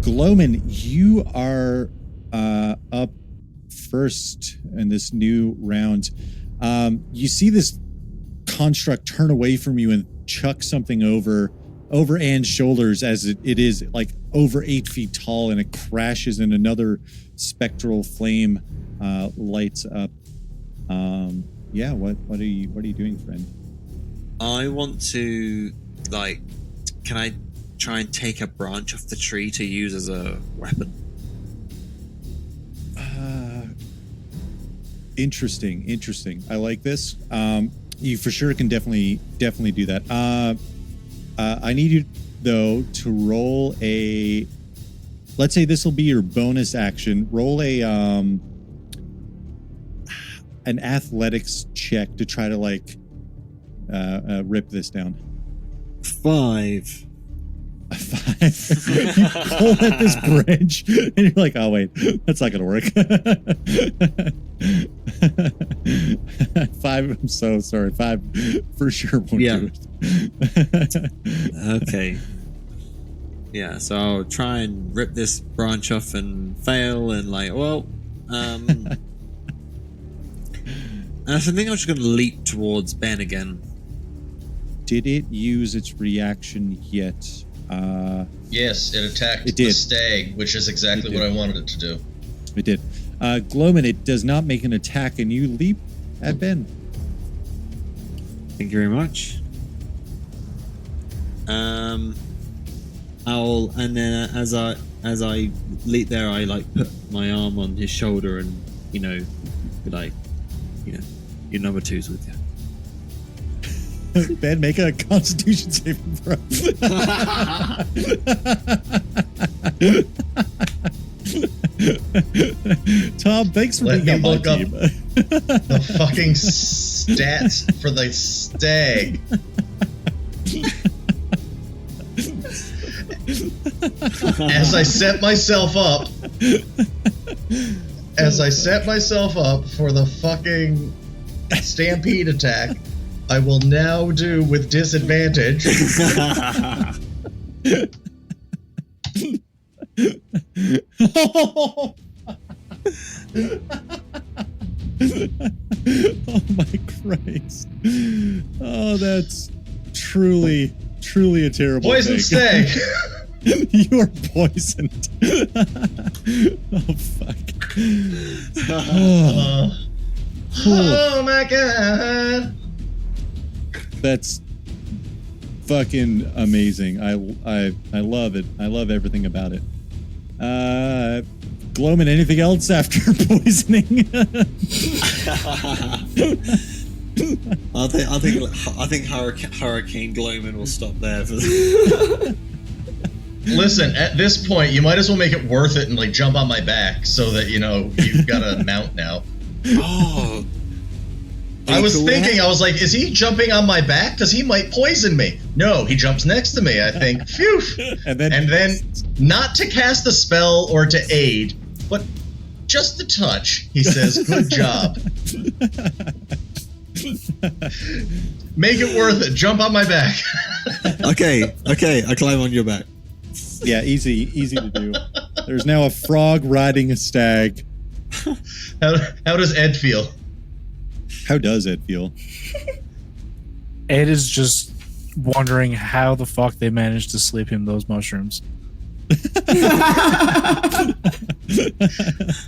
Glomin, you are up first in this new round. You see this construct turn away from you and chuck something over Anne's shoulders as it is like over 8 feet tall, and it crashes, and another spectral flame lights up. Yeah, what are you doing, friend? I want to, like, can I try and take a branch off the tree to use as a weapon? Interesting. I like this. You for sure can definitely do that. I need you though to roll a. Let's say this will be your bonus action. Roll a an athletics check to try to like rip this down. 5. A 5. You pull at this branch, and you're like, "Oh wait, that's not gonna work." 5. I'm so sorry. 5 for sure won't do it. Okay. Yeah, so I'll try and rip this branch off and fail, and like, well, I think I'm just going to leap towards Ben again. Did it use its reaction yet? Yes, it attacked the stag, which is exactly what I wanted it to do. It did. Glomin, it does not make an attack, and you leap at Ben. Thank you very much. And then as I leap there, I like put my arm on his shoulder and your number 2's with you. Ben, make a Constitution saving throw. Tom, thanks for being on my team. The fucking stats for the stag. As I set myself up for the fucking stampede attack, I will now do with disadvantage. Oh my Christ. Oh, that's truly a terrible Poison stag. You are poisoned. Oh fuck. Oh my god. That's fucking amazing. I love it. I love everything about it. Glomin, anything else after poisoning? I think Hurricane Glomin will stop there for Listen, at this point, you might as well make it worth it and like jump on my back so that you've got a mount now. Oh. I was thinking, I was like, is he jumping on my back? Because he might poison me. No, he jumps next to me, I think. Phew. And then, not to cast a spell or to aid, but just to touch, he says, good job. Make it worth it. Jump on my back. Okay, I climb on your back. Yeah, easy to do. There's now a frog riding a stag. How does Ed feel? How does Ed feel? Ed is just wondering how the fuck they managed to sleep him those mushrooms.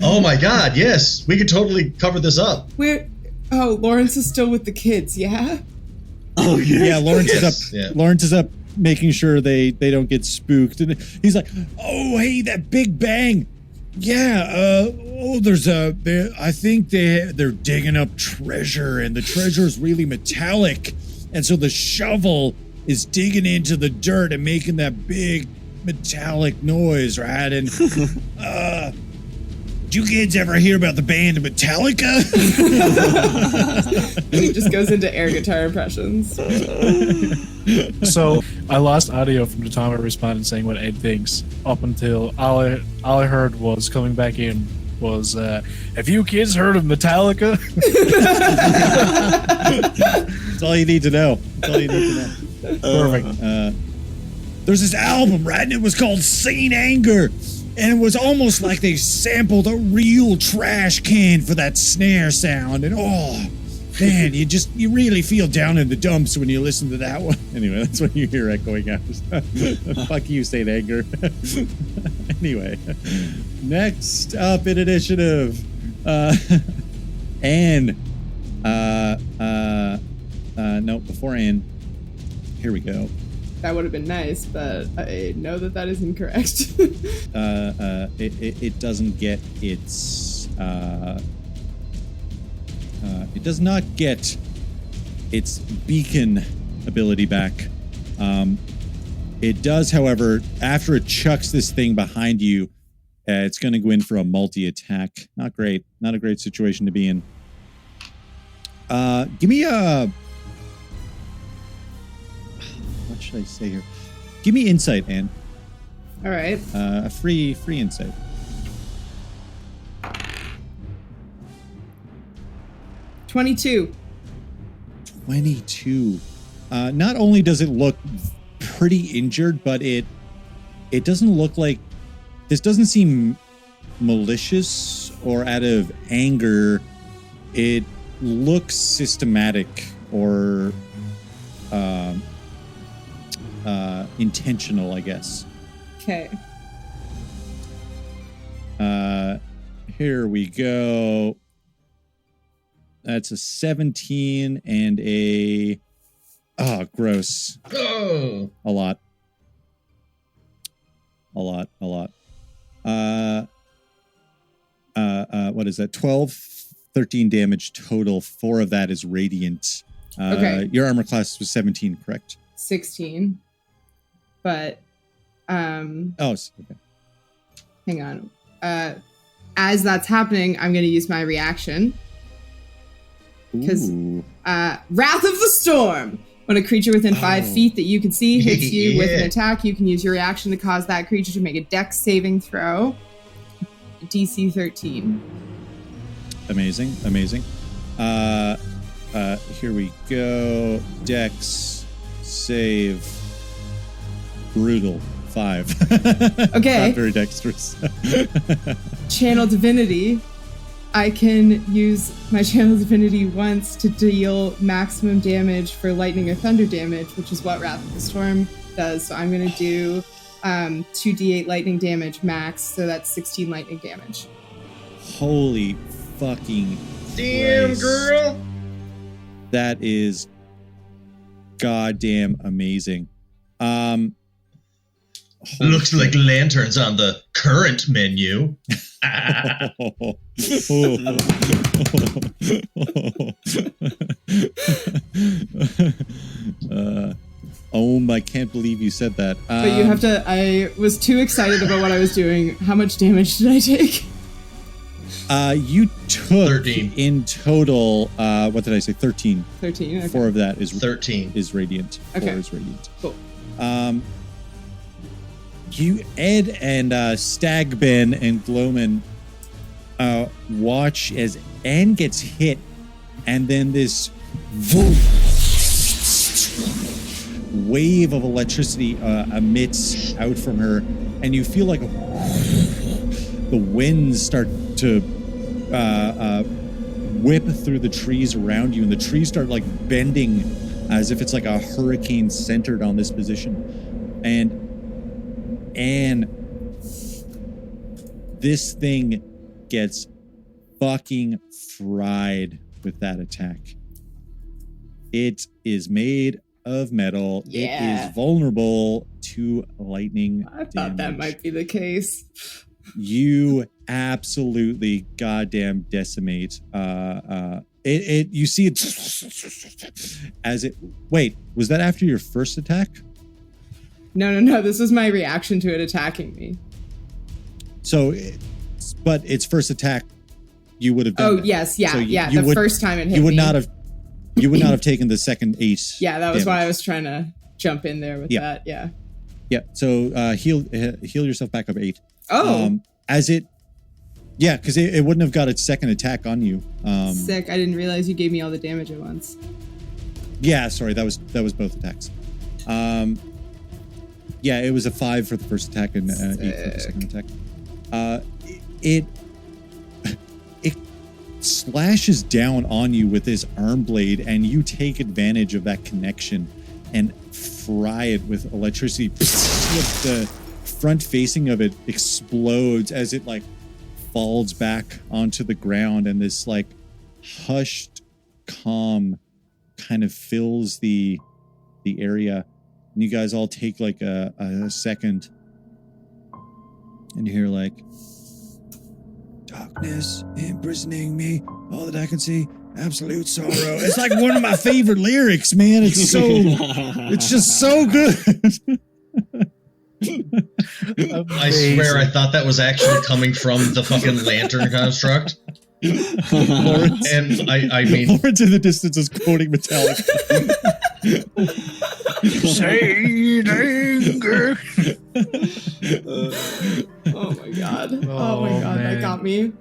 Oh my god, yes. We could totally cover this up. Lawrence is still with the kids, yeah? Oh, yeah. Yeah, Lawrence is up. Yeah. Lawrence is up making sure they don't get spooked. And he's like, oh, hey, that big bang. Yeah, I think they're digging up treasure, and the treasure is really metallic. And so the shovel is digging into the dirt and making that big metallic noise, right? And, did you kids ever hear about the band Metallica? And he just goes into air guitar impressions. So I lost audio from the time I responded saying what Ed thinks up until all I heard was coming back in was, have you kids heard of Metallica? That's all you need to know. Perfect. there's this album, right? And it was called Saint Anger. And it was almost like they sampled a real trash can for that snare sound. And oh, man, you really feel down in the dumps when you listen to that one. Anyway, that's what you hear echoing out. Fuck you, Saint Anger. Anyway, next up in initiative, Anne. No, before Anne. Here we go. That would have been nice, but I know that is incorrect. It doesn't get its it does not get its beacon ability back. It does, however, after it chucks this thing behind you, it's going to go in for a multi-attack. Not great. Not a great situation to be in. Give me a... What should I say here? Give me insight, Anne. All right. A free insight. 22. 22. Not only does it look pretty injured, but it doesn't look like... This doesn't seem malicious or out of anger. It looks systematic or intentional, I guess. Okay. Here we go. That's a 17 and a... Oh, gross. Oh. A lot. What is that? 12, 13 damage total. 4 of that is radiant. Okay. Your armor class was 17, correct? 16. But, Oh, okay. hang on. As that's happening, I'm going to use my reaction. Because, Wrath of the Storm. When a creature within 5 feet that you can see hits you with an attack, you can use your reaction to cause that creature to make a Dex saving throw. DC 13. Amazing. Here we go. Dex save. Brutal. 5. Okay. Not very dexterous. Channel Divinity. I can use my Channel Divinity once to deal maximum damage for lightning or thunder damage, which is what Wrath of the Storm does. So I'm going to do 2d8 lightning damage max, so that's 16 lightning damage. Holy fucking Damn, Christ. girl. That is goddamn amazing. Looks like lanterns on the current menu. I can't believe you said that. But you have to... I was too excited about what I was doing. How much damage did I take? You took 13. in total, what did I say? 13. 13. Okay. 4 of that is 13. Is radiant. Okay. 4 is radiant. Cool. You, Ed, and Stagben and Glomin watch as Anne gets hit, and then this wave of electricity emits out from her, and you feel like the winds start to whip through the trees around you, and the trees start like bending as if it's like a hurricane centered on this position. And this thing gets fucking fried with that attack. It is made of metal. Yeah. It is vulnerable to lightning I thought that damage. might be the case. You absolutely goddamn decimate. You see it as it... Wait, was that after your first attack? No. This was my reaction to it attacking me. So, but its first attack, you would have done. Oh, that. yes. Yeah. So yeah. you The would, first time it hit you would me. not have. You would not have taken the second 8. Yeah, that was why I damage. was trying to jump in there with that. Yeah. Yeah. So heal yourself back up 8. Oh. As it. Yeah, because it wouldn't have got its second attack on you. Sick. I didn't realize you gave me all the damage at once. Yeah, sorry, that was both attacks. Yeah, it was a 5 for the first attack and 8 for the second attack. It slashes down on you with his arm blade, and you take advantage of that connection and fry it with electricity. The front facing of it explodes as it like falls back onto the ground, and this like hushed calm kind of fills the area. And you guys all take like a second, and you hear like, darkness imprisoning me, all that I can see, absolute sorrow. It's like one of my favorite lyrics, man. It's just so good. I swear I thought that was actually coming from the fucking lantern construct. Lawrence, and I mean, Lawrence in the distance is quoting Metallica. Saint anger. Oh my god. Oh my god, man. that got me.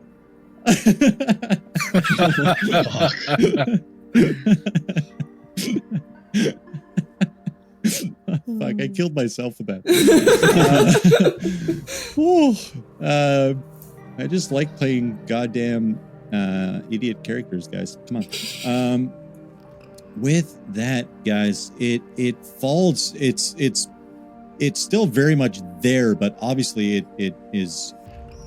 Fuck, I killed myself with that. I just like playing goddamn idiot characters, guys. Come on. With that, guys, it falls. It's still very much there, but obviously it is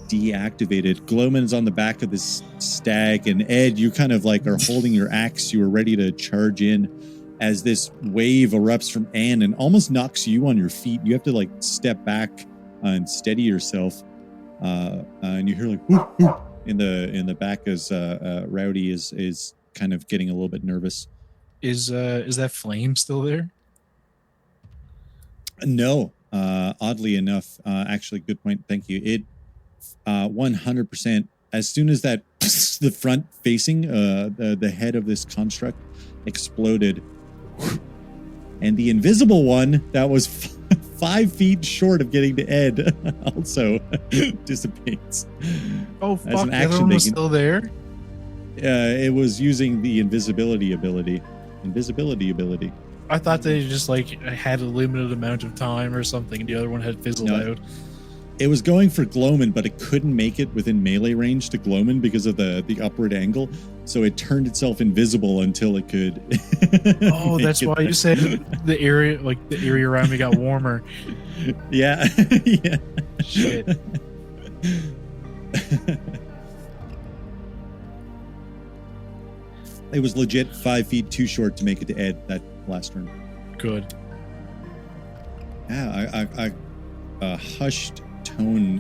deactivated. Glomin's on the back of this stag, and Ed, you kind of like are holding your axe. You are ready to charge in as this wave erupts from Anne and almost knocks you on your feet. You have to like step back and steady yourself. And you hear like whoop, whoop, in the back as Rowdy is kind of getting a little bit nervous. Is that flame still there? No, oddly enough, actually, good point. Thank you. It 100%. As soon as that the front facing the head of this construct exploded, and the invisible one that was 5 feet short of getting to Ed also dissipates. Oh As fuck! an The action, other one they was can- still there. It was using the invisibility ability. I thought they just like had a limited amount of time or something, and the other one had fizzled No. out. It was going for Glomin, but it couldn't make it within melee range to Glomin because of the upward angle. So it turned itself invisible until it could. Oh, that's why you said the area around me got warmer. Yeah. Yeah. Shit. It was legit 5 feet too short to make it to Ed that last turn. Good. Yeah, a hushed tone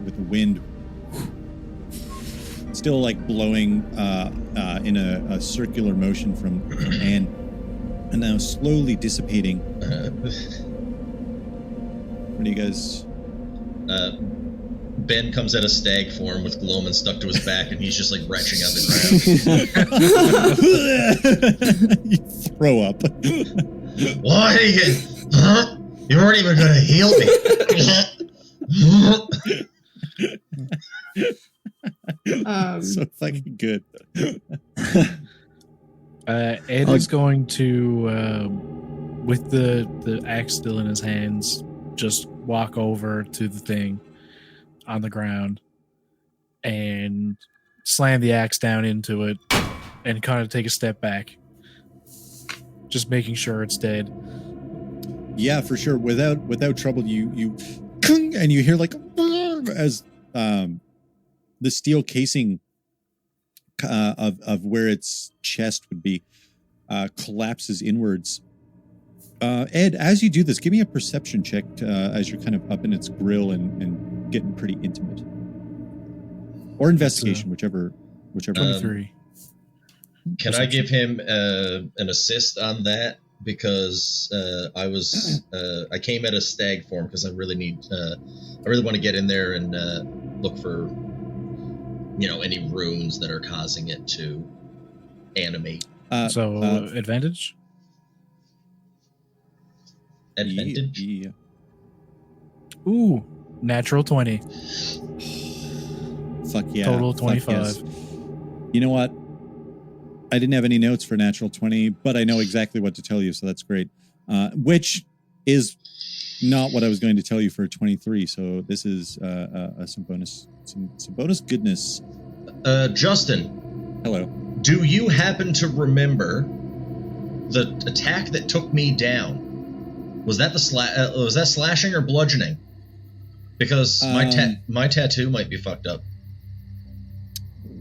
with the wind still like blowing in a circular motion from Anne, and now slowly dissipating. What do you guys? Ben comes at a stag form with Glomin stuck to his back, and he's just like retching on the ground. You throw up. Why? Huh? You weren't even gonna heal me. So fucking good. Ed is going to, with the axe still in his hands, just walk over to the thing on the ground and slam the axe down into it and kind of take a step back, just making sure it's dead. Yeah, for sure. Without trouble, you and you hear like as the steel casing of where its chest would be collapses inwards. Ed, as you do this, give me a perception check as you're kind of up in its grill and getting pretty intimate, or investigation, whichever. 23. Can I give him an assist on that? Because I came at a stag form because I really want to get in there and look for, any runes that are causing it to animate. Advantage? Advantage? Yeah. Ooh, natural 20. Fuck yeah. Total Fuck 25. yes. You know what? I didn't have any notes for natural 20, but I know exactly what to tell you, so that's great. Which is not what I was going to tell you for 23. So this is some bonus goodness. Justin. Hello. Do you happen to remember the attack that took me down? Was that was that slashing or bludgeoning? Because my tattoo might be fucked up.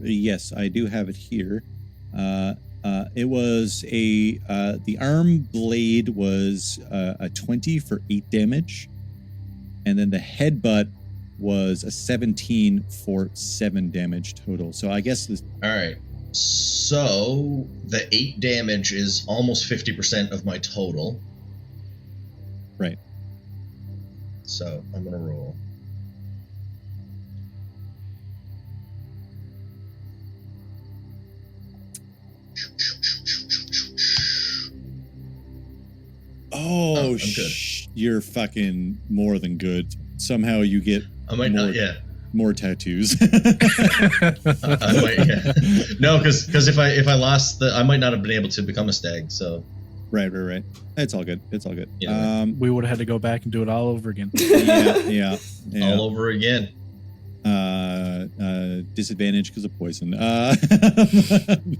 Yes, I do have it here. It was the arm blade was a 20 for 8 damage, and then the headbutt was a 17 for 7 damage total. So I guess this. All right. So the 8 damage is almost 50% of my total. Right. So I'm gonna roll. Oh, I'm good. You're fucking more than good. Somehow you get more tattoos. I might, yeah. No, because if I lost I might not have been able to become a stag. So right. It's all good. Yeah. We would have had to go back and do it all over again. Yeah. All over again. Disadvantage because of poison. No.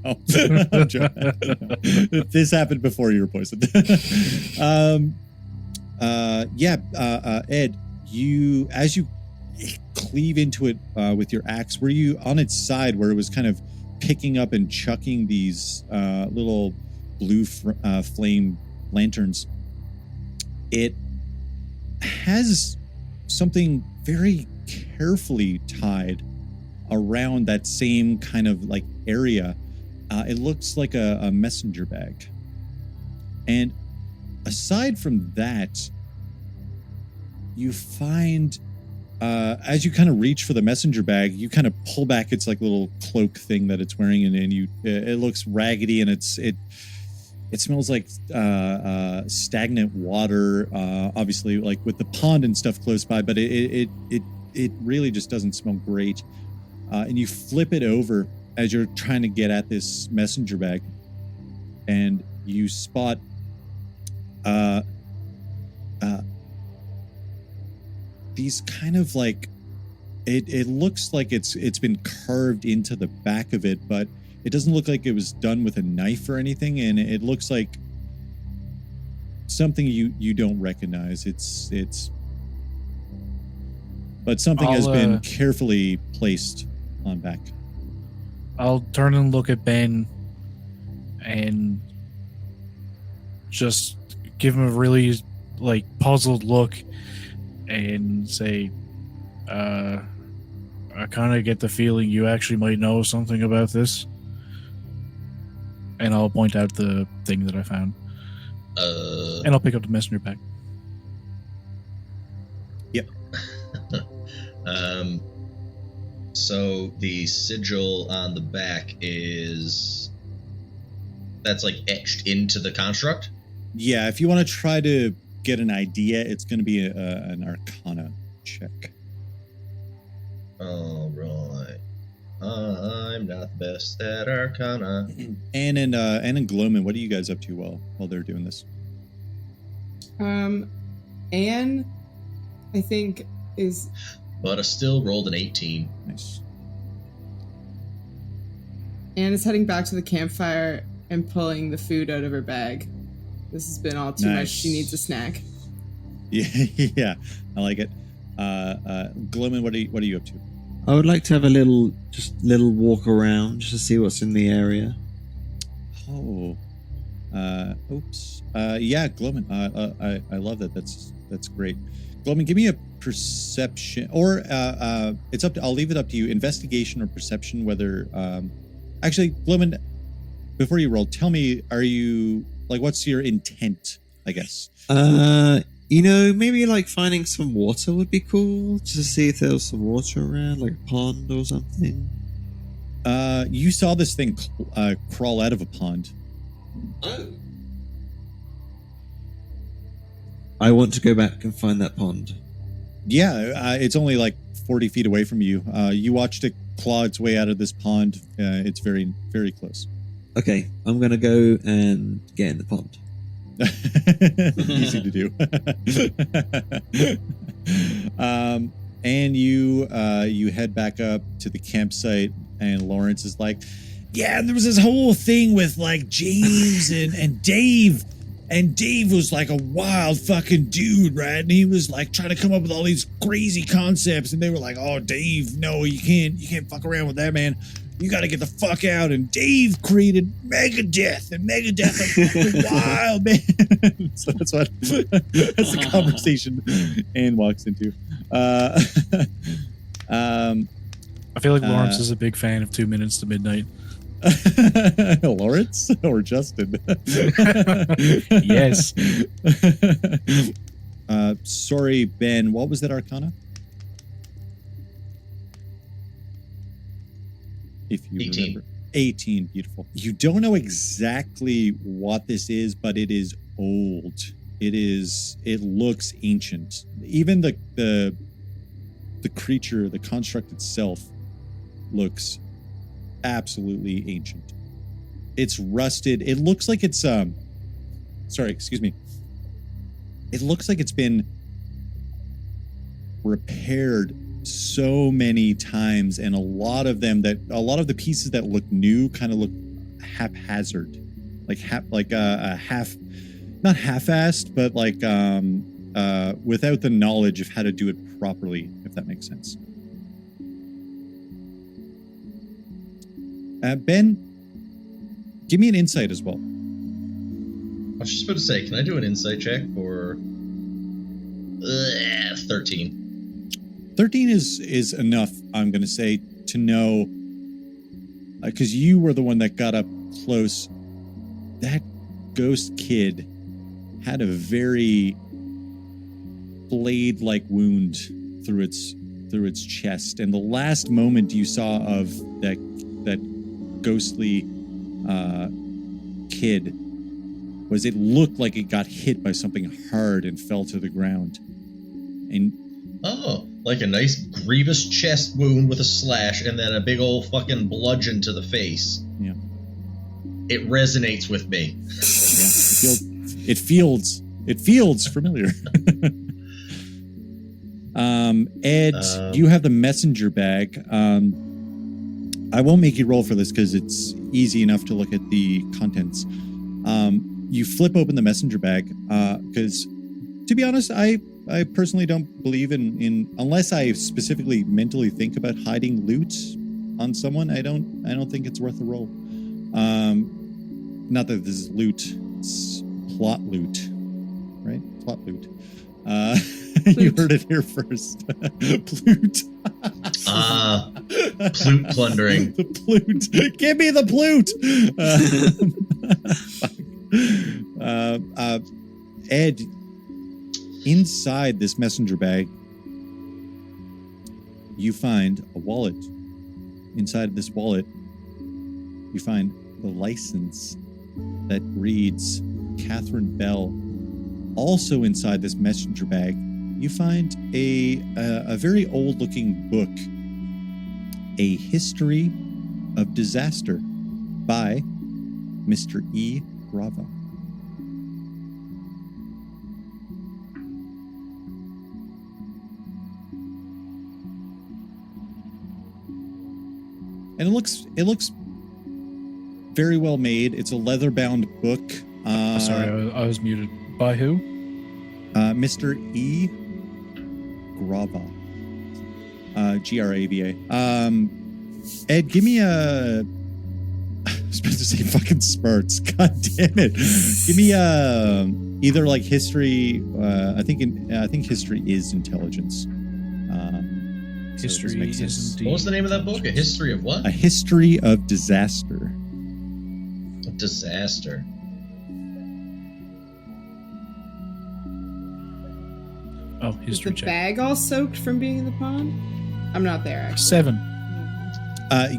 I'm joking. This happened before you were poisoned. Ed, as you cleave into it with your axe, were you on its side where it was kind of picking up and chucking these little blue flame lanterns? It has something very carefully tied around that same kind of like area. It looks like a messenger bag. And aside from that, you find as you kind of reach for the messenger bag, you kind of pull back its like little cloak thing that it's wearing, and it looks raggedy, and it smells like stagnant water, obviously, like with the pond and stuff close by, but it really just doesn't smell great. And you flip it over as you're trying to get at this messenger bag, and you spot these kind of like it looks like it's been carved into the back of it, but it doesn't look like it was done with a knife or anything, and it looks like something you don't recognize. But something has been carefully placed on back. I'll turn and look at Ben and just give him a really like puzzled look and say, I kind of get the feeling you actually might know something about this. And I'll point out the thing that I found. And I'll pick up the messenger pack. Yep. So the sigil on the back that's like etched into the construct? Yeah, if you want to try to get an idea, it's going to be an Arcana check. All right. I'm not the best at Arcana. And in Glomin, what are you guys up to while they're doing this? Anne, I think, is... But I still rolled an 18. Nice. Anne is heading back to the campfire and pulling the food out of her bag. This has been all too much. She needs a snack. Yeah, I like it. Glomin, what are you up to? I would like to have a little walk around just to see what's in the area. Oh, oops. Yeah, Glomin. I love that. That's great. Glomin, give me a perception, or it's up to. I'll leave it up to you. Investigation or perception. Whether, actually, Glomin, before you roll, tell me, are you like, what's your intent? I guess. Maybe like finding some water would be cool, just to see if there was some water around, like a pond or something. You saw this thing crawl out of a pond. Oh. I want to go back and find that pond. Yeah, it's only like 40 feet away from you. You watched it claw its way out of this pond. It's very, very close. Okay, I'm going to go and get in the pond. Easy to do. And you head back up to the campsite, and Lawrence is like, yeah, there was this whole thing with like James and Dave. And Dave was like a wild fucking dude, right? And he was like trying to come up with all these crazy concepts. And they were like, oh, Dave, no, you can't fuck around with that, man. You got to get the fuck out. And Dave created Megadeth, and Megadeth is wild, man. So that's the conversation Anne walks into. I feel like Lawrence is a big fan of 2 Minutes to Midnight. Lawrence or Justin? Yes. Sorry, Ben. What was that arcana? If you 18. remember. 18. Beautiful. You don't know exactly what this is, but it is old. It looks ancient. Even the creature, the construct itself, looks absolutely ancient. It's rusted. It looks like it's It looks like it's been repaired so many times, and a lot of the pieces that look new kind of look haphazard, not half-assed, but like without the knowledge of how to do it properly, if that makes sense. Ben, give me an insight as well. I was just about to say, can I do an insight check for 13? 13 is enough, I'm going to say, to know, because you were the one that got up close. That ghost kid had a very blade-like wound through its chest, and the last moment you saw of that ghostly kid was it looked like it got hit by something hard and fell to the ground. And like a nice grievous chest wound with a slash and then a big old fucking bludgeon to the face. Yeah. It resonates with me. Yeah, it feels familiar. Ed, you have the messenger bag. I won't make you roll for this because it's easy enough to look at the contents. You flip open the messenger bag because, to be honest, I personally don't believe in unless I specifically mentally think about hiding loot on someone. I don't think it's worth a roll. Not that this is loot; it's plot loot, right? Plot loot. You heard it here first. Plute. Plute plundering. The plute. Give me the plute. Ed, inside this messenger bag, you find a wallet. Inside of this wallet, you find the license that reads Catherine Bell. Also inside this messenger bag, you find a very old-looking book, A History of Disaster by Mr. E. Grava. And it looks very well made. It's a leather-bound book. Sorry, I was muted. By who? Mr. E. Grava. Grava. Ed, give me a... I was supposed to say fucking smarts. God damn it. Give me either like history. I think history is intelligence. History is indeed. What was the name of that book? A History of what? A History of Disaster. A disaster. Oh, Is history the check. bag all soaked from being in the pond? I'm not there, actually. 7.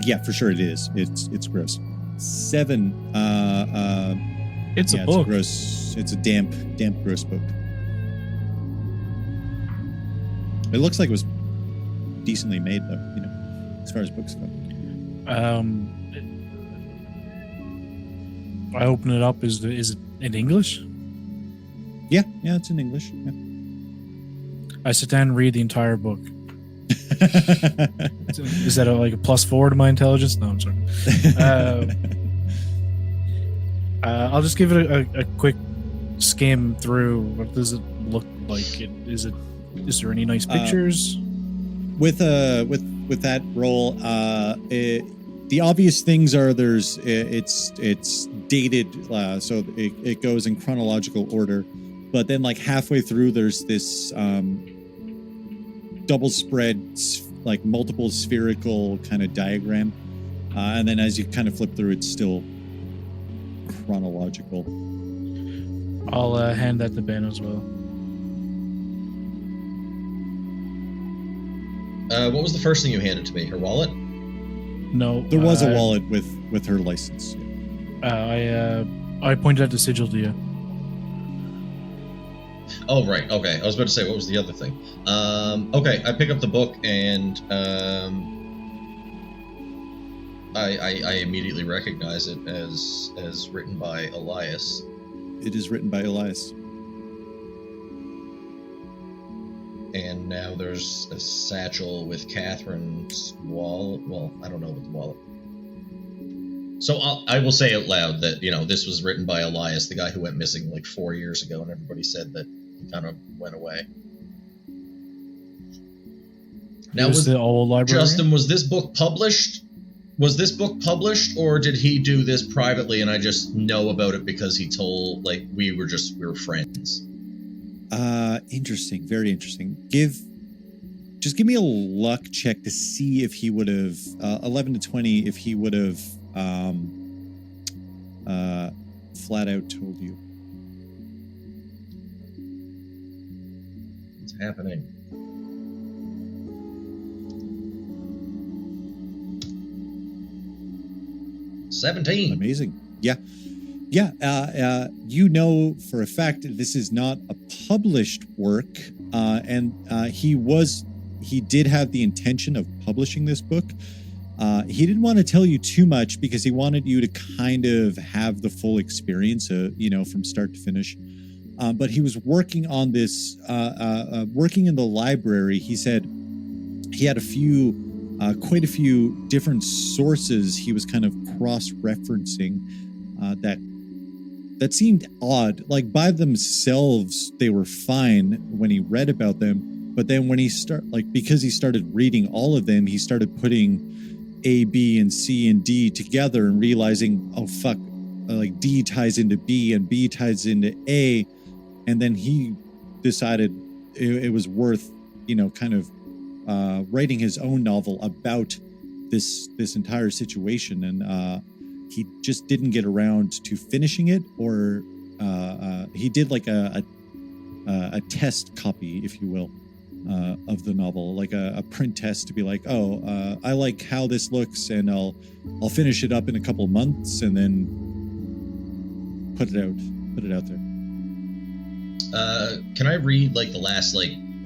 Yeah, for sure it is. It's gross. 7. It's a book. It's gross. It's a damp, gross book. It looks like it was decently made, though. You know, as far as books go. I open it up. Is it in English? Yeah, it's in English. Yeah. I sit down and read the entire book. Is that like a +4 to my intelligence? No, I'm sorry. I'll just give it a quick skim through. What does it look like? Is there any nice pictures? With that roll, the obvious things are it's dated, so it goes in chronological order. But then, like halfway through, there's this double spread, like multiple spherical kind of diagram, and then as you kind of flip through, it's still chronological. I'll hand that to Ben as well. What was the first thing you handed to me? Her wallet? No, there was a wallet with her license. I pointed out the sigil to you. Oh, right. Okay. I was about to say, what was the other thing? Okay. I pick up the book and I immediately recognize it as written by Elias. It is written by Elias. And now there's a satchel with Catherine's wallet. Well, I don't know what the wallet. So I will say out loud that, this was written by Elias, the guy who went missing like 4 years ago, and everybody said that he kind of went away. Now, was the old library? Justin, was this book published? Was this book published, or did he do this privately and I just know about it because he told, like, we were friends? Interesting. Very interesting. Just give me a luck check to see if he would have 11 to 20 if he would have flat out told you. What's happening? $17. Amazing. Yeah. For a fact this is not a published work, and he did have the intention of publishing this book. He didn't want to tell you too much because he wanted you to kind of have the full experience, from start to finish. But he was working on this, working in the library. He said he had quite a few different sources he was kind of cross-referencing that seemed odd. Like by themselves, they were fine when he read about them. But then when because he started reading all of them, he started putting A, B, and C and D together and realizing, oh, fuck, like D ties into B and B ties into A. And then he decided it was worth, kind of writing his own novel about this entire situation. And he just didn't get around to finishing it, or he did like a test copy, if you will, of the novel, like a print test to be like, I like how this looks, and I'll finish it up in a couple of months and then put it out there. Can I read like the last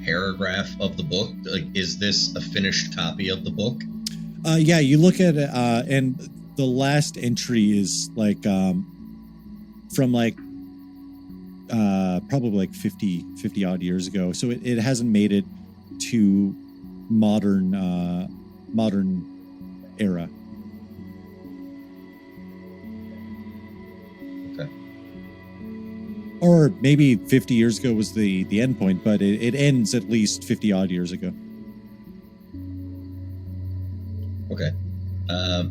paragraph of the book? Like, is this a finished copy of the book? Yeah, you look at it, and the last entry is from probably 50 odd years ago. So it hasn't made it to modern era. Okay. Or maybe 50 years ago was the end point, but it ends at least 50 odd years ago. Okay.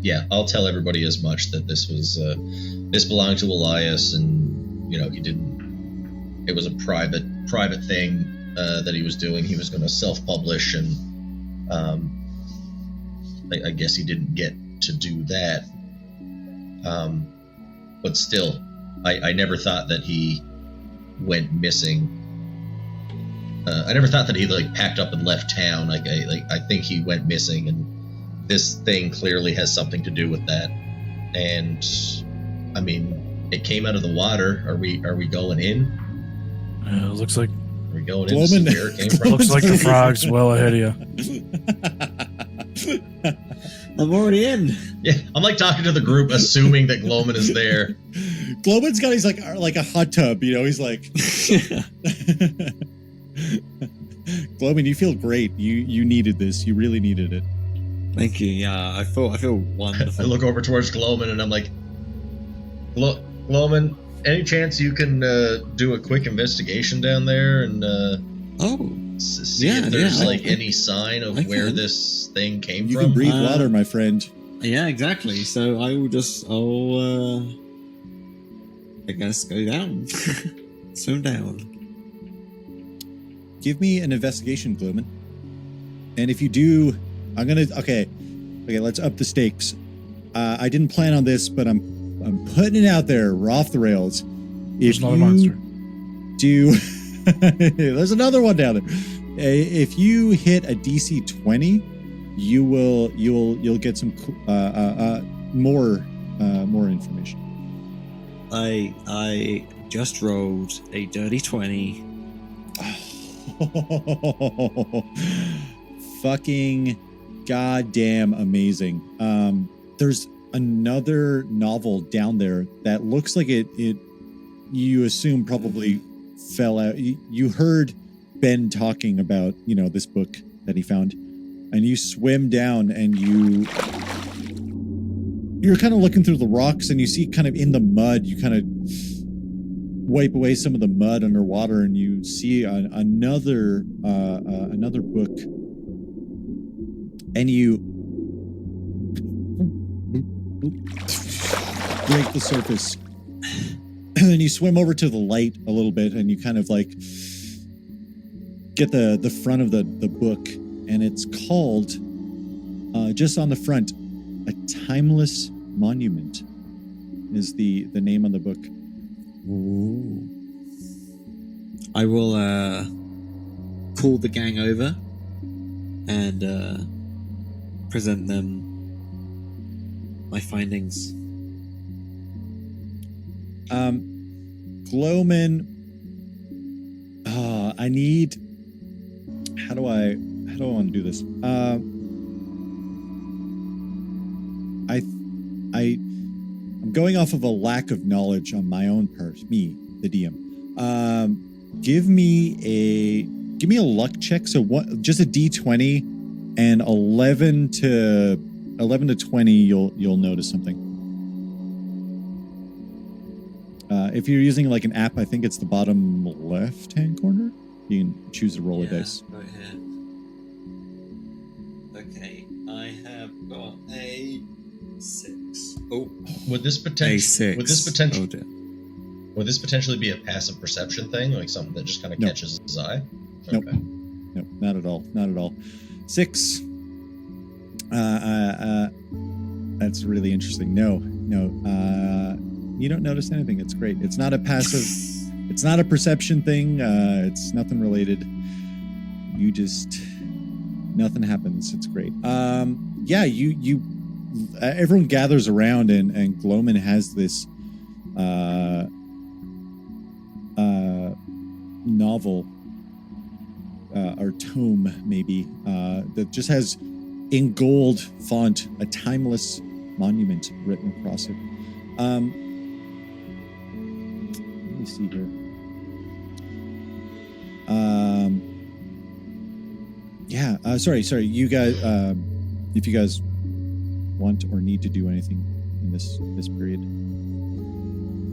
Yeah, I'll tell everybody as much, that this belonged to Elias, and he didn't. It was a private thing that he was doing. He was going to self-publish, and I guess he didn't get to do that. But still, I never thought that he went missing. I never thought that he packed up and left town. I think he went missing, and this thing clearly has something to do with that. And I mean, it came out of the water. Are we going in? Looks like. Are we going in to see where it came from? Looks like the frog's well ahead of you. I'm already in. Yeah, I'm talking to the group, assuming that Glomin is there. Glomin's got, he's like a hot tub, you know, he's like, Glomin, you feel great. You needed this. You really needed it. Thank you. Yeah, I feel wonderful. I look over towards Glomin and I'm like, Glomin, any chance you can do a quick investigation down there and see if there's any sign of where this thing came from? You can breathe water, my friend. Yeah, exactly. So I'll I guess go down. Swim down. Give me an investigation, Glomin. And if you do, I'm gonna okay, let's up the stakes. I didn't plan on this, but I'm putting it out there. We're off the rails. There's another monster. There's another one down there. If you hit a DC 20, you'll get some more information. I just rolled a dirty 20. Fucking goddamn amazing. There's another novel down there that looks like it you assume probably fell out. You heard Ben talking about, you know, this book that he found, and you swim down and you're kind of looking through the rocks and you see kind of in the mud, you kind of wipe away some of the mud underwater and you see another book, and you break the surface. And then you swim over to the light a little bit and you kind of like get the front of the book, and it's called just on the front, A Timeless Monument is the name on the book. Ooh. I will call the gang over and present them my findings. Glomin, I need. How do I want to do this? I'm going off of a lack of knowledge on my own part. Me, the DM. Give me a luck check. So what? Just a D20, and 11 to 20, you'll notice something. If you're using like an app, I think it's the bottom left-hand corner. You can choose to roll a dice. Right here. Okay, I have got a 6. Oh, would this potentially would this potentially be a passive perception thing, like something that just kind of catches his eye? Nope. Okay. Nope, not at all. Not at all. 6. That's really interesting. No. You don't notice anything. It's great. It's not a passive. It's not a perception thing. It's nothing related. You just nothing happens. It's great. Yeah. You. Everyone gathers around, and Glomin has this novel or tome, maybe, that just has in gold font a timeless monument written across it. Let me see here. Sorry. You guys, if you guys want or need to do anything in this period.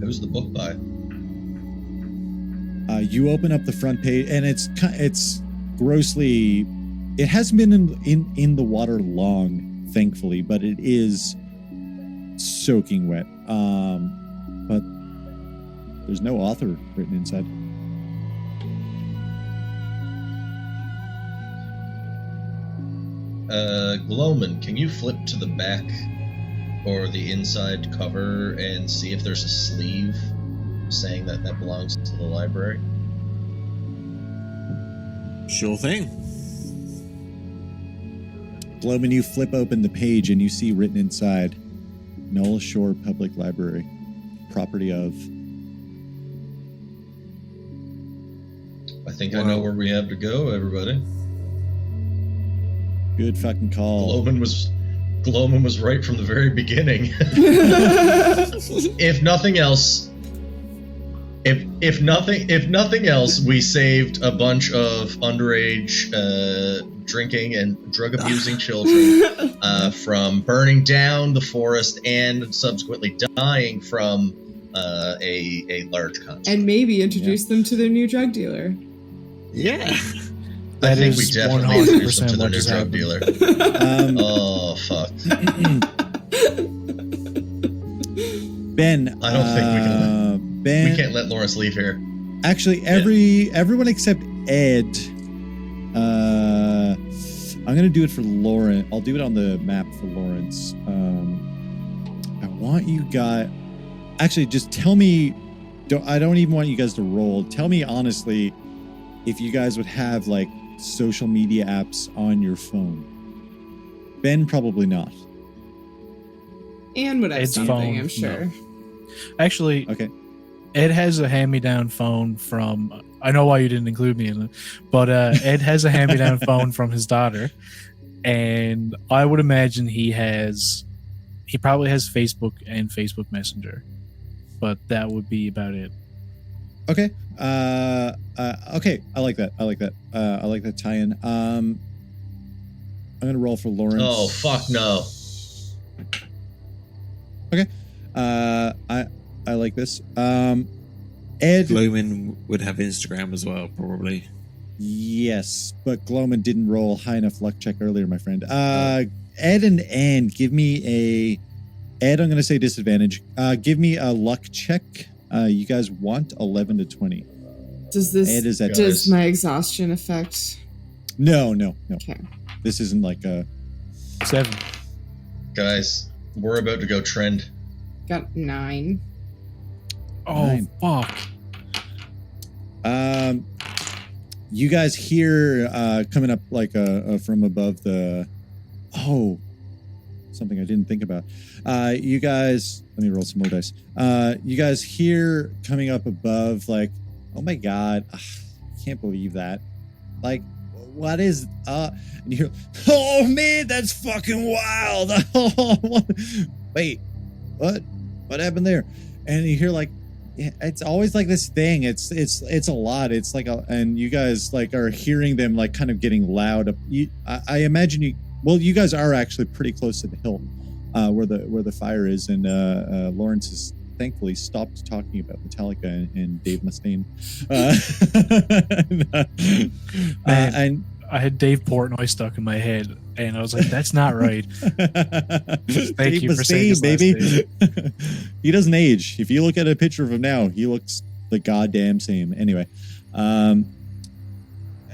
Who's the book by? You open up the front page, and it's grossly. It hasn't been in the water long, thankfully, but it is soaking wet. But there's no author written inside. Glomin, can you flip to the back or the inside cover and see if there's a sleeve saying that belongs to the library? Sure thing. Glomin, you flip open the page and you see written inside, Null Shore Public Library, property of. I think I know where we have to go, everybody. Good fucking call. Glomin was right from the very beginning. If nothing else, If nothing else, we saved a bunch of underage drinking and drug abusing children from burning down the forest and subsequently dying from a large concert. And maybe introduce them to their new drug dealer. Yeah. I think we definitely introduced them to their new drug dealer. Oh, fuck. Ben, I don't think we can. Ben, we can't let Lawrence leave here. Actually, everyone except Ed. I'm gonna do it for Lawrence. I'll do it on the map for Lawrence. I want you guys. Actually, just tell me. I don't even want you guys to roll. Tell me honestly, if you guys would have like social media apps on your phone. Ben, probably not. Anne would have Ed's something, phone, I'm sure. no. Actually, Okay. Ed has a hand-me-down phone from... I know why you didn't include me in it, but Ed has a hand-me-down phone from his daughter, and I would imagine he probably has Facebook and Facebook Messenger, but that would be about it. Okay. Okay. I like that. I like that tie-in. I'm gonna roll for Lawrence. Oh, fuck no. Okay. I like this. Ed. Glomin would have Instagram as well, probably. Yes, but Glomin didn't roll high enough luck check earlier, my friend. Ed and Anne, give me a... Ed, I'm going to say disadvantage. Give me a luck check. You guys want 11 to 20. Does my exhaustion affect? No. Okay. This isn't like a... 7. Guys, we're about to go trend. Got 9. Oh, 9. fuck. You guys hear coming up like from above the... Oh, something I didn't think about. You guys... Let me roll some more dice. You guys hear coming up above like, oh my God, I can't believe that. Like, what is... and you hear, oh man, that's fucking wild. Wait, what? What happened there? And you hear like, it's always like this thing. It's a lot. It's like, and you guys like are hearing them like kind of getting loud. I imagine you guys are actually pretty close to the hill, where the fire is, and Lawrence has thankfully stopped talking about Metallica and Dave Mustaine. And I had Dave Portnoy stuck in my head, and I was like, "That's not right." Thank you for saying his last name. He doesn't age. If you look at a picture of him now, he looks the goddamn same. Anyway, and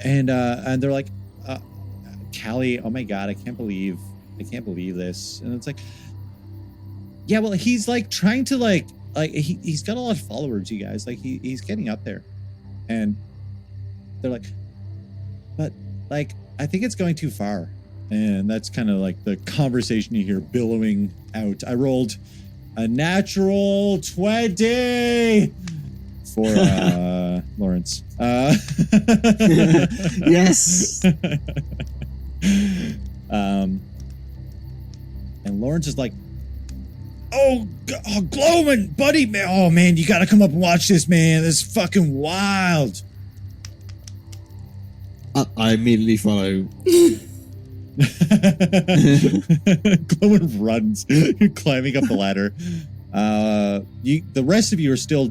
they're like, Callie, oh my God, I can't believe this. And it's like, yeah, well, he's like trying to like he's got a lot of followers, you guys. Like he's getting up there, and they're like, but like I think it's going too far. And that's kind of like the conversation you hear billowing out. I rolled a natural 20 for Lawrence. Yes. And Lawrence is like, oh, Glomin, buddy, man. Oh, man, you got to come up and watch this, man. This is fucking wild. I immediately follow. Glomin runs, climbing up the ladder. The rest of you are still...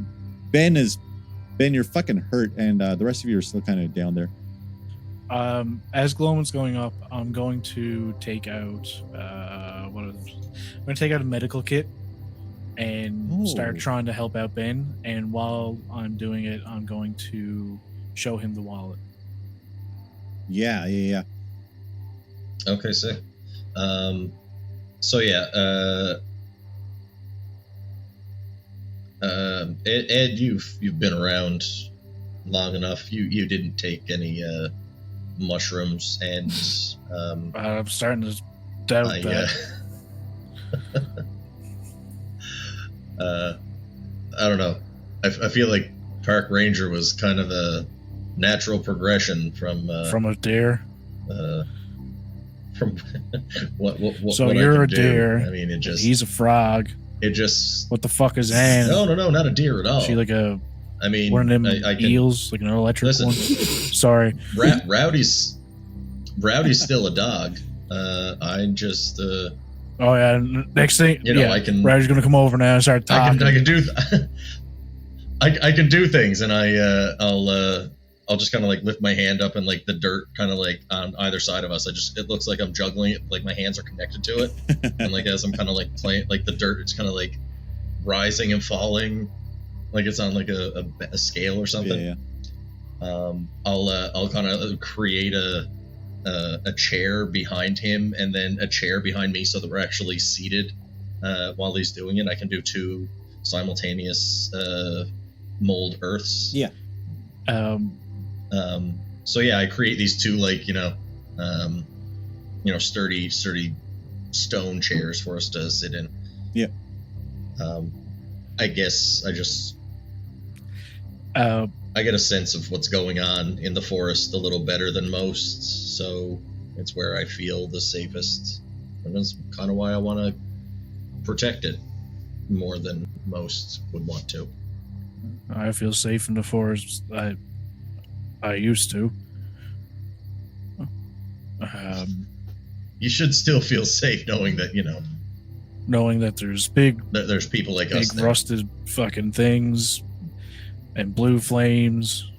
Ben, you're fucking hurt, and the rest of you are still kind of down there. As Glomin's going up, I'm going to take out I'm going to take out a medical kit and start trying to help out Ben. And while I'm doing it, I'm going to show him the wallet. Yeah. Okay, sick. So yeah, Ed, you've been around long enough. You didn't take any mushrooms, and I'm starting to doubt that. I don't know. I feel like Park Ranger was kind of a natural progression from a deer. From what so what you're I a can deer. Do. I mean, he's a frog. It just. What the fuck is Anne? No, not a deer at all. Is she like a I mean, one of them I can, eels, like an electric one. Sorry, Rowdy's still a dog. I just. Oh yeah. Next thing, I can. Rowdy's gonna come over now and start talking. I can do. I can do things, and I'll just kind of like lift my hand up, and like the dirt kind of like on either side of us. It looks like I'm juggling it, like my hands are connected to it, and like as I'm kind of like playing, like the dirt, it's kind of like rising and falling, like it's on like a scale or something. Yeah. I'll kind of create a chair behind him, and then a chair behind me, so that we're actually seated while he's doing it. I can do 2 simultaneous mold earths. Yeah. So yeah, I create these 2 like sturdy stone chairs for us to sit in. Yeah. I guess I get a sense of what's going on in the forest a little better than most, so it's where I feel the safest. And that's kind of why I want to protect it more than most would want to. I feel safe in the forest. I used to. You should still feel safe knowing that, knowing that there's there's people like us big there. rusted fucking things and blue flames.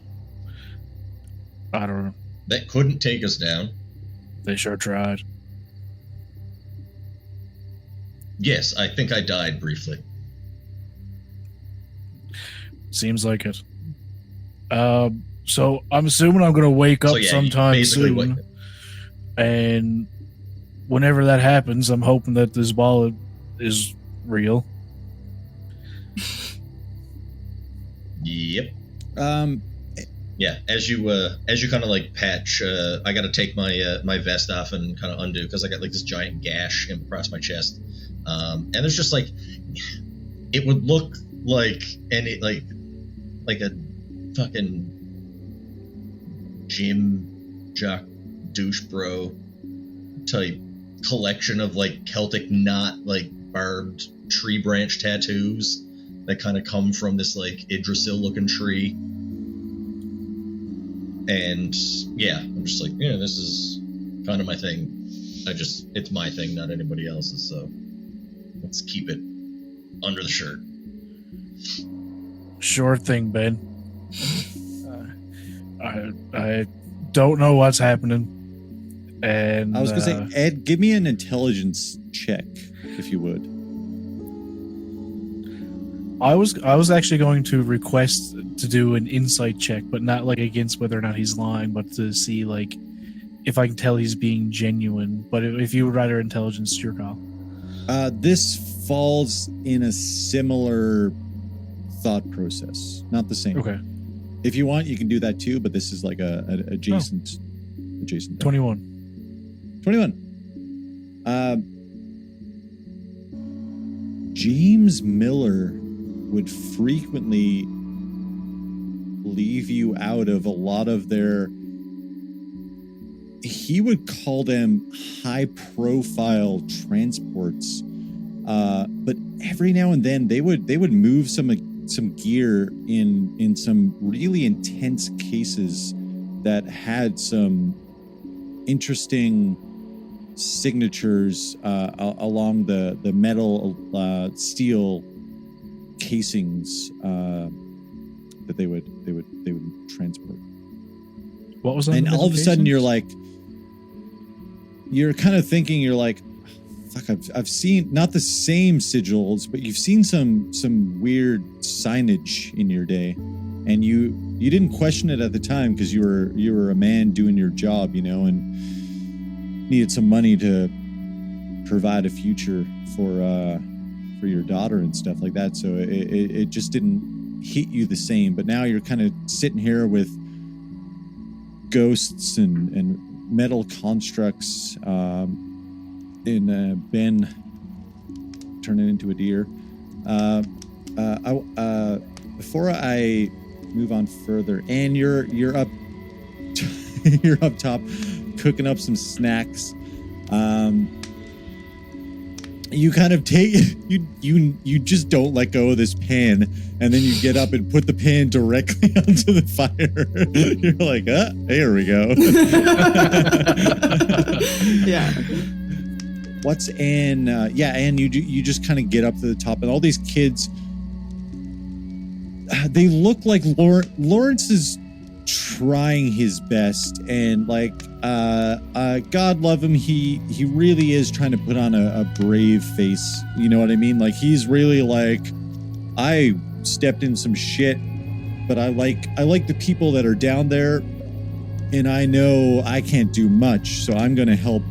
I don't know. That couldn't take us down. They sure tried. Yes, I think I died briefly. Seems like it. So I'm assuming I'm going to wake up sometime soon. And whenever that happens, I'm hoping that this ball is real. Yep. Yeah. As you kind of like patch, I got to take my vest off and kind of undo because I got like this giant gash across my chest, and there's just like it would look like like a fucking gym jock douche bro type collection of like Celtic knot like barbed tree branch tattoos that kind of come from this like Yggdrasil looking tree. And yeah, I'm just like, yeah, this is kind of my thing. It's my thing, not anybody else's, so let's keep it under the shirt. Sure thing, Ben. I don't know what's happening. And I was gonna say, Ed, give me an intelligence check, if you would. I was actually going to request to do an insight check, but not like against whether or not he's lying, but to see like if I can tell he's being genuine. But if you would rather intelligence, your call. This falls in a similar thought process, not the same. Okay. If you want, you can do that too, but this is like a adjacent. 21. James Miller would frequently leave you out of a lot of their, he would call them high profile transports, but every now and then they would move some gear in some really intense cases that had some interesting signatures along the metal steel casings that they would transport. What was that? And all of a sudden you're kind of thinking, you're like, fuck, I've seen not the same sigils, but you've seen some weird signage in your day, and you didn't question it at the time because you were a man doing your job, and needed some money to provide a future for your daughter and stuff like that. So it just didn't hit you the same. But now you're kind of sitting here with ghosts and metal constructs, in Ben turning into a deer. Before I move on further, and you're up you're up top cooking up some snacks. you kind of take you just don't let go of this pan, and then you get up and put the pan directly onto the fire. You're like, here we go. Yeah. What's in? And you just kind of get up to the top, and all these kids, they look like Lawrence is trying his best, and like God love him, he really is trying to put on a brave face, you know what I mean? Like he's really like, I stepped in some shit, but I like the people that are down there, and I know I can't do much, so I'm gonna help.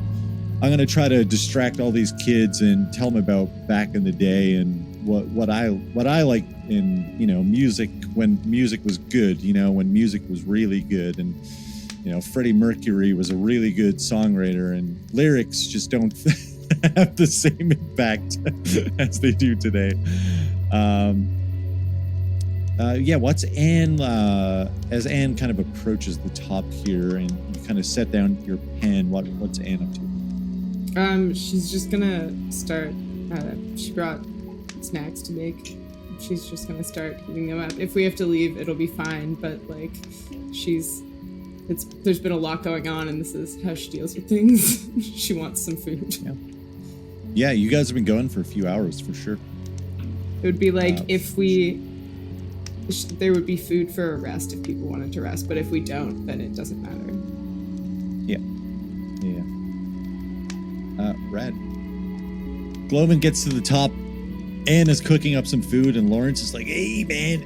I'm gonna try to distract all these kids and tell them about back in the day and what I like in, you know, music, when music was good, you know, when music was really good, and you know, Freddie Mercury was a really good songwriter, and lyrics just don't have the same impact as they do today. What's Anne, as Anne kind of approaches the top here and you kind of set down your pen, what's Anne up to? She's just gonna start, she brought snacks to make. She's just gonna start eating them up. If we have to leave, it'll be fine, but like, there's been a lot going on, and this is how she deals with things. She wants some food. Yeah, you guys have been going for a few hours for sure. It would be like there would be food for a rest if people wanted to rest, but if we don't, then it doesn't matter. Yeah. Rad. Glomin gets to the top. Anne is cooking up some food, and Lawrence is like, hey, man.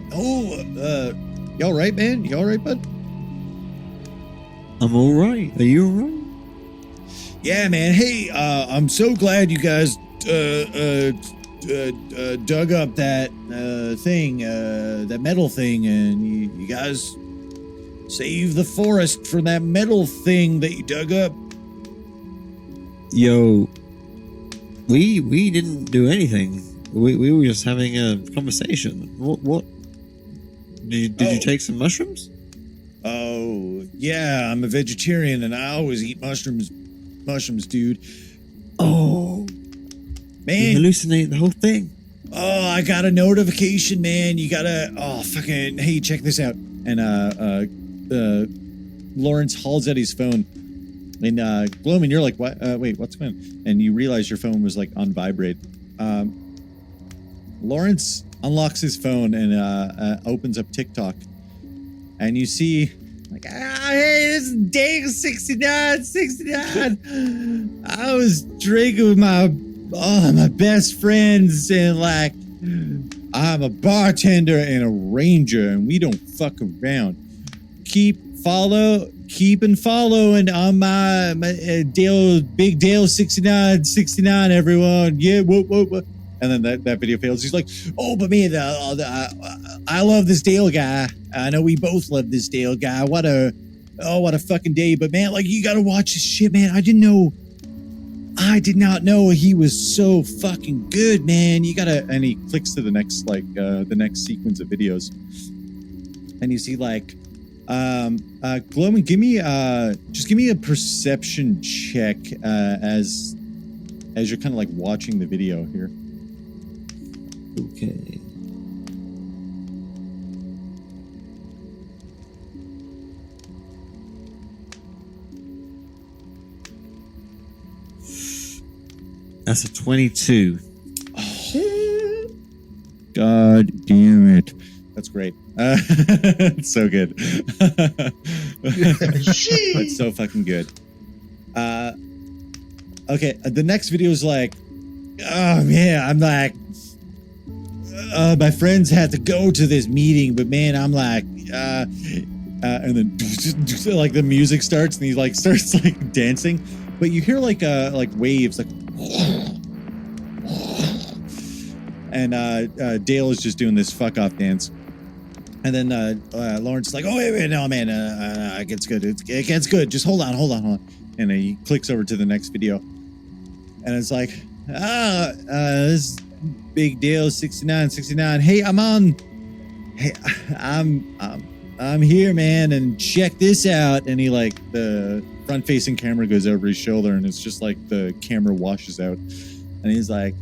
You all right, man? You all right, bud? I'm all right. Are you all right? Yeah, man. Hey, I'm so glad you guys dug up that thing, that metal thing, and you guys saved the forest from that metal thing that you dug up. Yo, we didn't do anything. We were just having a conversation. What? Did you take some mushrooms? Oh, yeah, I'm a vegetarian and I always eat mushrooms, dude. Oh, man. You hallucinate the whole thing. Oh, I got a notification, man. You gotta, hey, check this out. And Lawrence hauls out his phone. And Glomin, you're like, what? Wait, what's going on? And you realize your phone was like on vibrate. Lawrence unlocks his phone and opens up TikTok. And you see, like, hey, this is day 69. I was drinking with my best friends, and like, I'm a bartender and a ranger, and we don't fuck around. Keep following on my Big Dale 69, everyone. Yeah, what? And then that video fails. He's like, oh, but man, I love this Dale guy. I know we both love this Dale guy. What a fucking day. But man, like, you gotta watch this shit, man. I did not know he was so fucking good, man. You gotta, and he clicks to the next, the next sequence of videos. And you see, like, Glomin, give me a perception check, as you're kind of like watching the video here. Okay. That's a 22. Oh, shit. God damn it. That's great. It's so good. It's so fucking good. Okay, the next video is like, oh man, I'm like, my friends had to go to this meeting, but man, I'm like, and then like the music starts and he like starts like dancing, but you hear like waves, like, and Dale is just doing this fuck off dance. And then Lawrence is like, oh, wait, no, man, it gets good. It gets good. Just hold on. And he clicks over to the next video. And it's like, this Big Dale 69. Hey, I'm here, man, and check this out. And he, like, the front-facing camera goes over his shoulder, and it's just like the camera washes out. And he's like,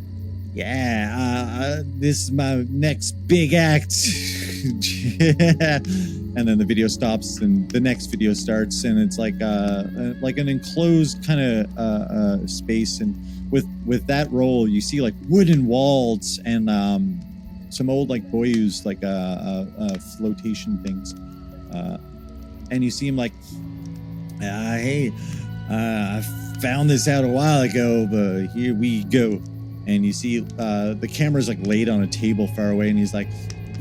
yeah, this is my next big act. And then the video stops and the next video starts, and it's like an enclosed kind of space. And with that roll, you see like wooden walls and some old like boyus, like flotation things. And you see him like, hey, I found this out a while ago, but here we go. And you see the camera's like laid on a table far away, and he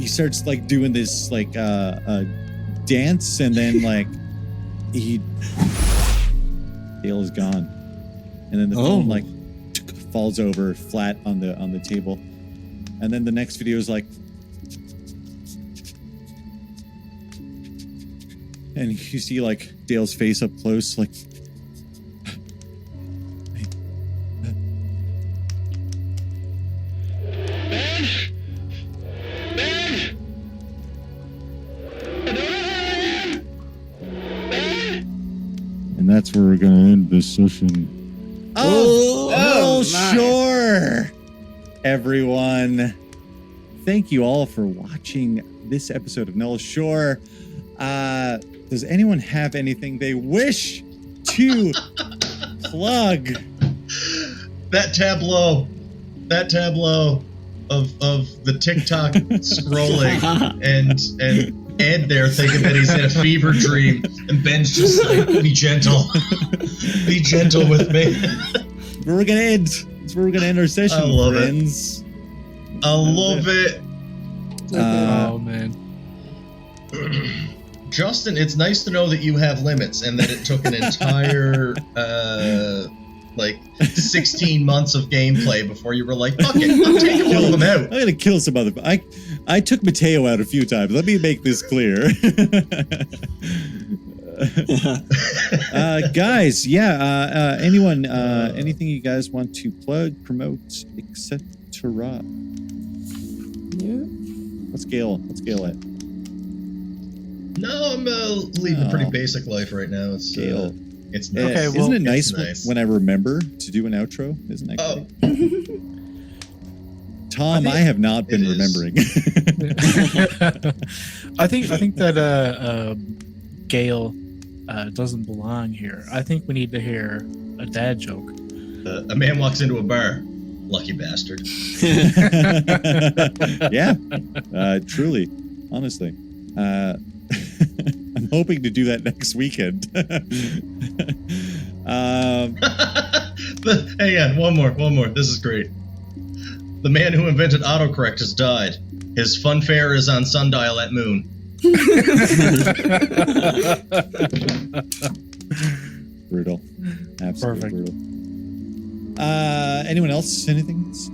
starts like doing this like dance, and then like Dale is gone, and then the phone like falls over flat on the table, and then the next video is like, and you see like Dale's face up close, like. And that's where we're going to end this session. Oh, sure. Everyone, thank you all for watching this episode of Null Shore. Does anyone have anything they wish to plug? That tableau of the TikTok scrolling and Ed there thinking that he's in a fever dream, and Ben's just like, be gentle with me. We're gonna end. That's where we're gonna end our session. I love friends. it. I love it. Oh man, Justin, it's nice to know that you have limits and that it took an entire 16 months of gameplay before you were like, fuck it, I'm taking one of them out. I'm gonna kill some other. I took Mateo out a few times. Let me make this clear. Guys, anyone, anything you guys want to plug, promote, etc.? Yeah. What's Gale at? No, I'm leading a pretty basic life right now. It's Gale. It's nice. Okay, Isn't it it's nice when I remember to do an outro? Isn't that great? Tom, I have not been remembering. I think that Gale doesn't belong here. I think we need to hear a dad joke. A man walks into a bar. Lucky bastard. Yeah, truly, honestly. I'm hoping to do that next weekend. Hang on, one more. This is great. The man who invented autocorrect has died. His funfair is on sundial at Moon. Brutal. Absolutely Perfect. brutal. Anyone else? Anything else?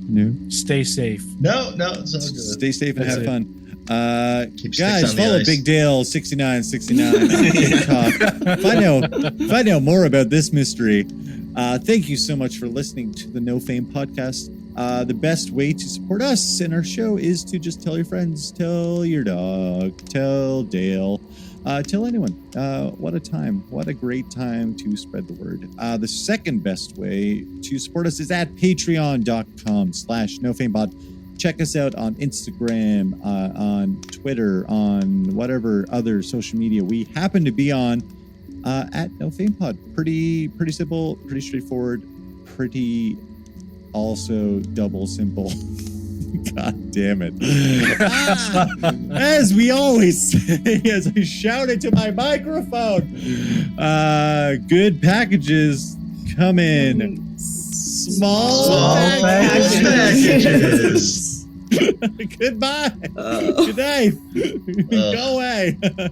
No? Stay safe. No, it's all good. Stay safe and That's have it. fun. Keep sticks Guys, on the follow ice. Big Dale 6969 on TikTok. Find out more about this mystery. Thank you so much for listening to the No Fame podcast. The best way to support us and our show is to just tell your friends, tell your dog, tell Dale, tell anyone. What a time. What a great time to spread the word. The second best way to support us is at patreon.com/nofamepod. Check us out on Instagram, on Twitter, on whatever other social media we happen to be on, at nofamepod. Pretty simple, pretty straightforward, pretty also double simple. God damn it. As we always say, as I shout into my microphone, good packages come in small packages. Goodbye. Good night. Go away. But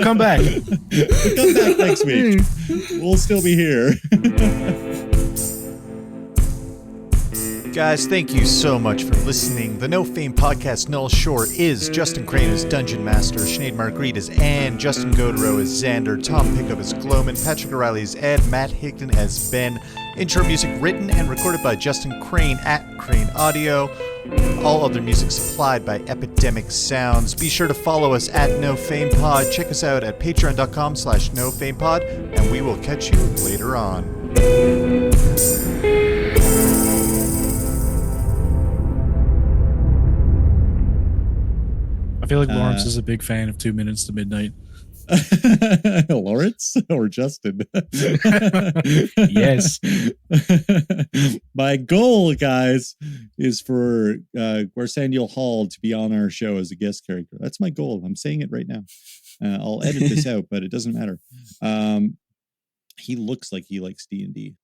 come back. Come back next week. We'll still be here. Guys, thank you so much for listening. The No Fame podcast Null Shore is Justin Crane as Dungeon Master, Sinéad Marguerite as Anne, Justin Gaudreault as Xander, Tom Pickup as Glomin, Patrick O'Reilly as Ed, Matt Hidgon as Ben. Intro music written and recorded by Justin Crane at Crane Audio. All other music supplied by Epidemic Sounds. Be sure to follow us at NoFamePod. Check us out at patreon.com/NoFamePod, and we will catch you later on. I feel like Lawrence is a big fan of 2 Minutes to Midnight. Lawrence or Justin? Yes. My goal, guys, is for Garsaniel Hall to be on our show as a guest character. That's my goal. I'm saying it right now. I'll edit this out, but it doesn't matter. He looks like he likes D&D.